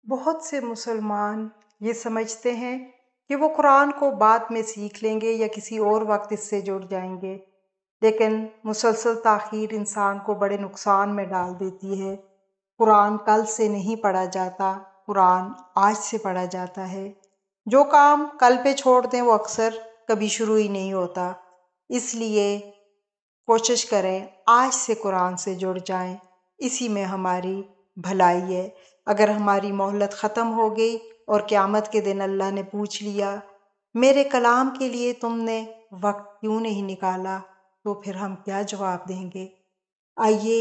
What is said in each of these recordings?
بہت سے مسلمان یہ سمجھتے ہیں کہ وہ قرآن کو بعد میں سیکھ لیں گے یا کسی اور وقت اس سے جڑ جائیں گے، لیکن مسلسل تاخیر انسان کو بڑے نقصان میں ڈال دیتی ہے۔ قرآن کل سے نہیں پڑھا جاتا، قرآن آج سے پڑھا جاتا ہے۔ جو کام کل پہ چھوڑ دیں وہ اکثر کبھی شروع ہی نہیں ہوتا۔ اس لیے کوشش کریں آج سے قرآن سے جڑ جائیں، اسی میں ہماری بھلائی ہے۔ اگر ہماری مہلت ختم ہو گئی اور قیامت کے دن اللہ نے پوچھ لیا میرے کلام کے لیے تم نے وقت کیوں نہیں نکالا، تو پھر ہم کیا جواب دیں گے؟ آئیے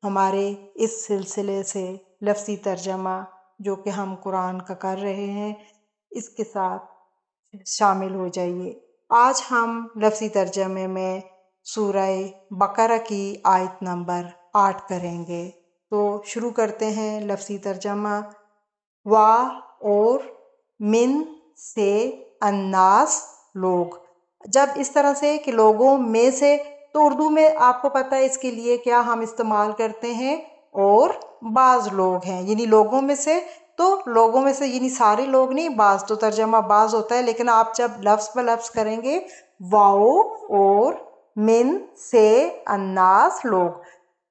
ہمارے اس سلسلے سے لفظی ترجمہ جو کہ ہم قرآن کا کر رہے ہیں اس کے ساتھ شامل ہو جائیے۔ آج ہم لفظی ترجمے میں سورہ بقرہ کی آیت نمبر 8 کریں گے۔ تو شروع کرتے ہیں لفظی ترجمہ۔ وا اور من سے الناس لوگ، جب اس طرح سے کہ لوگوں میں سے، تو اردو میں آپ کو پتہ ہے اس کے لیے کیا ہم استعمال کرتے ہیں، اور بعض لوگ ہیں، یعنی لوگوں میں سے، تو لوگوں میں سے یعنی سارے لوگ نہیں، بعض تو ترجمہ بعض ہوتا ہے، لیکن آپ جب لفظ بہ لفظ کریں گے واؤ اور من سے الناس لوگ،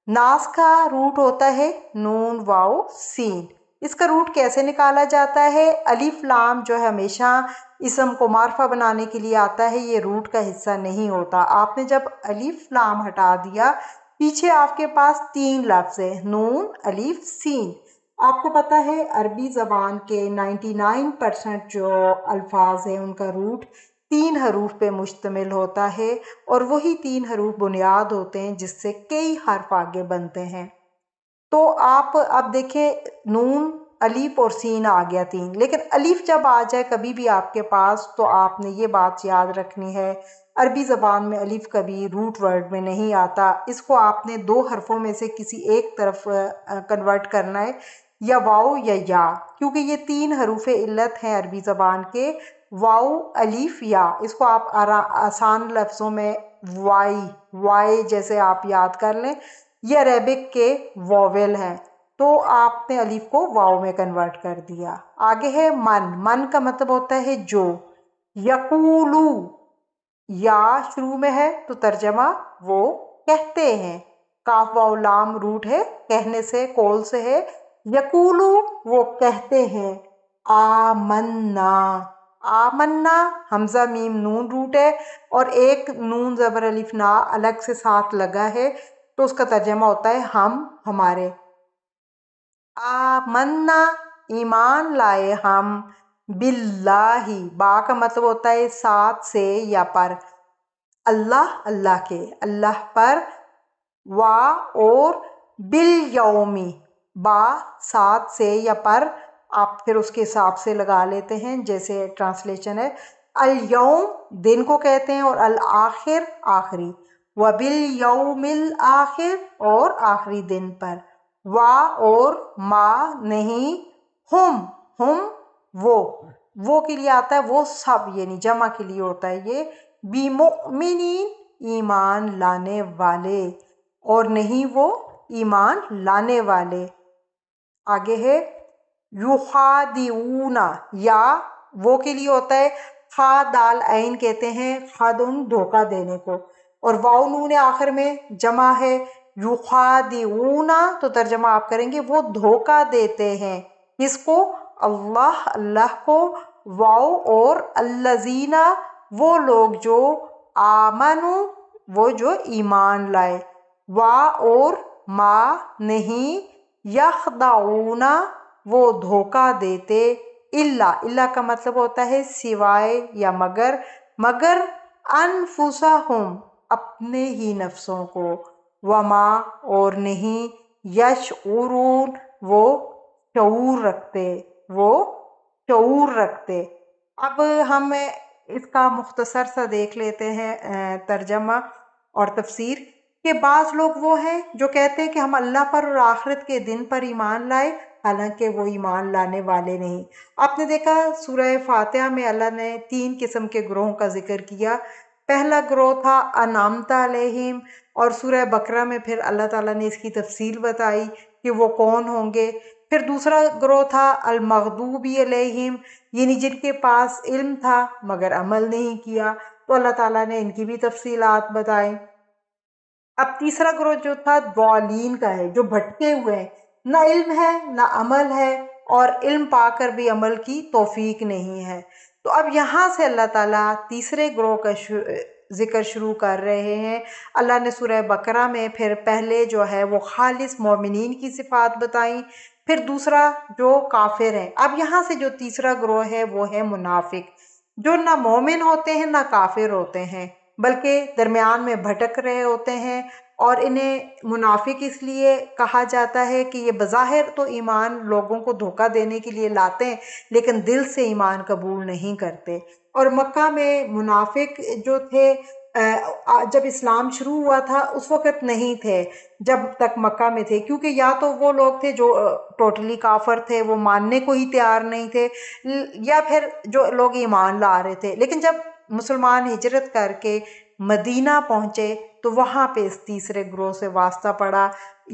ناس کا روٹ ہوتا ہے نون واؤ سین۔ اس کا روٹ کیسے نکالا جاتا ہے؟ الف لام جو ہے ہمیشہ اسم کو معرفہ بنانے کے لیے آتا ہے، یہ روٹ کا حصہ نہیں ہوتا۔ آپ نے جب الف لام ہٹا دیا، پیچھے آپ کے پاس 3 لفظ ہیں، نون الف سین۔ آپ کو پتہ ہے عربی زبان کے 99% جو الفاظ ہیں ان کا روٹ 3 حروف پہ مشتمل ہوتا ہے، اور وہی 3 حروف بنیاد ہوتے ہیں جس سے کئی حرف آگے بنتے ہیں۔ تو آپ اب دیکھیں نون الف اور سین آ گیا 3، لیکن الف جب آ جائے کبھی بھی آپ کے پاس تو آپ نے یہ بات یاد رکھنی ہے، عربی زبان میں الف کبھی روٹ ورڈ میں نہیں آتا، اس کو آپ نے 2 حرفوں میں سے کسی ایک طرف کنورٹ کرنا ہے، یا واؤ یا، کیونکہ یہ 3 حروف علت ہیں عربی زبان کے، واؤ الف یا۔ اس کو آپ آسان لفظوں میں وائی جیسے آپ یاد کر لیں، یہ عربک کے واویل ہیں، تو آپ نے الف کو واؤ میں کنورٹ کر دیا۔ آگے ہے من کا مطلب ہوتا ہے جو، یقولو یا شروع میں ہے تو ترجمہ وہ کہتے ہیں، کاف واؤ لام روٹ ہے کہنے سے، قول سے ہے، یقولو وہ کہتے ہیں، آمنا حمزہ میم نون روٹ ہے، اور ایک نون زبر الف نا الگ سے ساتھ لگا ہے، تو اس کا ترجمہ ہوتا ہے ہم، ہمارے۔ آمنا ایمان لائے ہم، باللہ با کا مطلب ہوتا ہے ساتھ سے یا پر، اللہ کے، اللہ پر، وا اور بالیومی با ساتھ سے یا پر، آپ پھر اس کے حساب سے لگا لیتے ہیں، جیسے ٹرانسلیشن ہے الیوم دن کو کہتے ہیں، اور الآخر آخری، وبالیوم الآخر اور آخری دن پر، وا اور ما نہیں، ہم وہ کے لیے آتا ہے وہ سب، یعنی جمع کے لیے ہوتا ہے یہ، بمؤمنین ایمان لانے والے، اور نہیں وہ ایمان لانے والے۔ آگے ہے یخادعون، یا وہ کے لیے ہوتا ہے خا دال عین کہتے ہیں خادن دھوکہ دینے کو، اور واؤ نون آخر میں جمع ہے یخادعون، تو ترجمہ آپ کریں گے وہ دھوکہ دیتے ہیں، کس کو؟ اللہ کو، واؤ اور الذین وہ لوگ جو، آمنو وہ جو ایمان لائے، وا اور ما نہیں، یخدعون وہ دھوکہ دیتے، اللہ کا مطلب ہوتا ہے سوائے یا مگر انفسہم اپنے ہی نفسوں کو، وما اور نہیں، یشعرون وہ شعور رکھتے۔ اب ہم اس کا مختصر سا دیکھ لیتے ہیں ترجمہ اور تفسیر، کہ بعض لوگ وہ ہیں جو کہتے ہیں کہ ہم اللہ پر اور آخرت کے دن پر ایمان لائے، حالانکہ وہ ایمان لانے والے نہیں۔ آپ نے دیکھا سورہ فاتحہ میں اللہ نے 3 قسم کے گروہوں کا ذکر کیا، پہلا گروہ تھا انعمت علیہم، اور سورہ بقرہ میں پھر اللہ تعالیٰ نے اس کی تفصیل بتائی کہ وہ کون ہوں گے۔ پھر دوسرا گروہ تھا المغضوبی علیہم، یعنی جن کے پاس علم تھا مگر عمل نہیں کیا، تو اللہ تعالیٰ نے ان کی بھی تفصیلات بتائیں۔ اب تیسرا گروہ جو تھا ضالین کا ہے، جو بھٹکے ہوئے ہیں، نہ علم ہے نہ عمل ہے، اور علم پا کر بھی عمل کی توفیق نہیں ہے۔ تو اب یہاں سے اللہ تعالیٰ تیسرے گروہ کا ذکر شروع کر رہے ہیں۔ اللہ نے سورہ بقرہ میں پھر پہلے جو ہے وہ خالص مومنین کی صفات بتائیں، پھر دوسرا جو کافر ہیں۔ اب یہاں سے جو تیسرا گروہ ہے وہ ہے منافق، جو نہ مومن ہوتے ہیں نہ کافر ہوتے ہیں، بلکہ درمیان میں بھٹک رہے ہوتے ہیں، اور انہیں منافق اس لیے کہا جاتا ہے کہ یہ بظاہر تو ایمان لوگوں کو دھوکہ دینے کے لیے لاتے ہیں، لیکن دل سے ایمان قبول نہیں کرتے۔ اور مکہ میں منافق جو تھے جب اسلام شروع ہوا تھا اس وقت نہیں تھے، جب تک مکہ میں تھے، کیونکہ یا تو وہ لوگ تھے جو ٹوٹلی کافر تھے، وہ ماننے کو ہی تیار نہیں تھے، یا پھر جو لوگ ایمان لا رہے تھے۔ لیکن جب مسلمان ہجرت کر کے مدینہ پہنچے تو وہاں پہ اس تیسرے گروہ سے واسطہ پڑا۔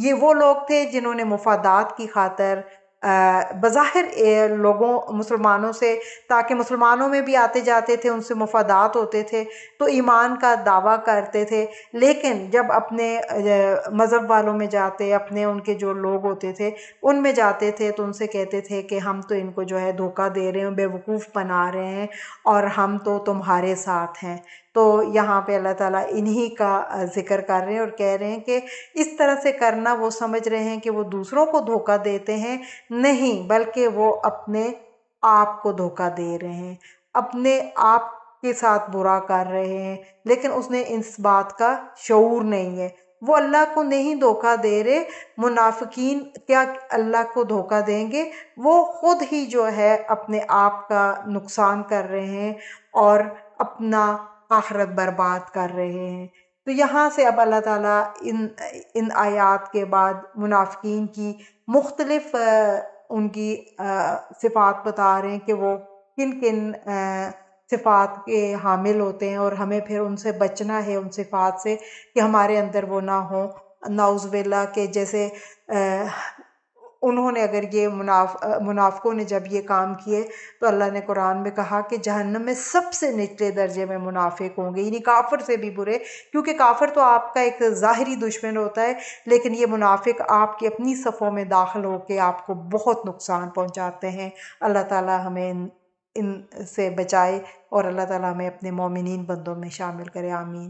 یہ وہ لوگ تھے جنہوں نے مفادات کی خاطر بظاہر لوگوں مسلمانوں سے، تاکہ مسلمانوں میں بھی آتے جاتے تھے، ان سے مفادات ہوتے تھے تو ایمان کا دعویٰ کرتے تھے، لیکن جب اپنے مذہب والوں میں جاتے، اپنے ان کے جو لوگ ہوتے تھے ان میں جاتے تھے تو ان سے کہتے تھے کہ ہم تو ان کو جو ہے دھوکہ دے رہے ہیں، بے وقوف بنا رہے ہیں، اور ہم تو تمہارے ساتھ ہیں۔ تو یہاں پہ اللہ تعالیٰ انہی کا ذکر کر رہے ہیں اور کہہ رہے ہیں کہ اس طرح سے کرنا، وہ سمجھ رہے ہیں کہ وہ دوسروں کو دھوکہ دیتے ہیں، نہیں، بلکہ وہ اپنے آپ کو دھوکہ دے رہے ہیں، اپنے آپ کے ساتھ برا کر رہے ہیں، لیکن اس نے اس بات کا شعور نہیں ہے۔ وہ اللہ کو نہیں دھوکہ دے رہے، منافقین کیا اللہ کو دھوکہ دیں گے؟ وہ خود ہی جو ہے اپنے آپ کا نقصان کر رہے ہیں اور اپنا آخرت برباد کر رہے ہیں۔ تو یہاں سے اب اللہ تعالیٰ ان آیات کے بعد منافقین کی مختلف ان کی صفات بتا رہے ہیں کہ وہ کن کن صفات کے حامل ہوتے ہیں، اور ہمیں پھر ان سے بچنا ہے، ان صفات سے، کہ ہمارے اندر وہ نہ ہوں، نعوذ باللہ، کہ جیسے انہوں نے اگر یہ منافقوں نے جب یہ کام کیے تو اللہ نے قرآن میں کہا کہ جہنم میں سب سے نچلے درجے میں منافق ہوں گے، یعنی کافر سے بھی برے، کیونکہ کافر تو آپ کا ایک ظاہری دشمن ہوتا ہے، لیکن یہ منافق آپ کی اپنی صفوں میں داخل ہو کے آپ کو بہت نقصان پہنچاتے ہیں۔ اللہ تعالیٰ ہمیں ان سے بچائے، اور اللہ تعالیٰ ہمیں اپنے مومنین بندوں میں شامل کرے، آمین۔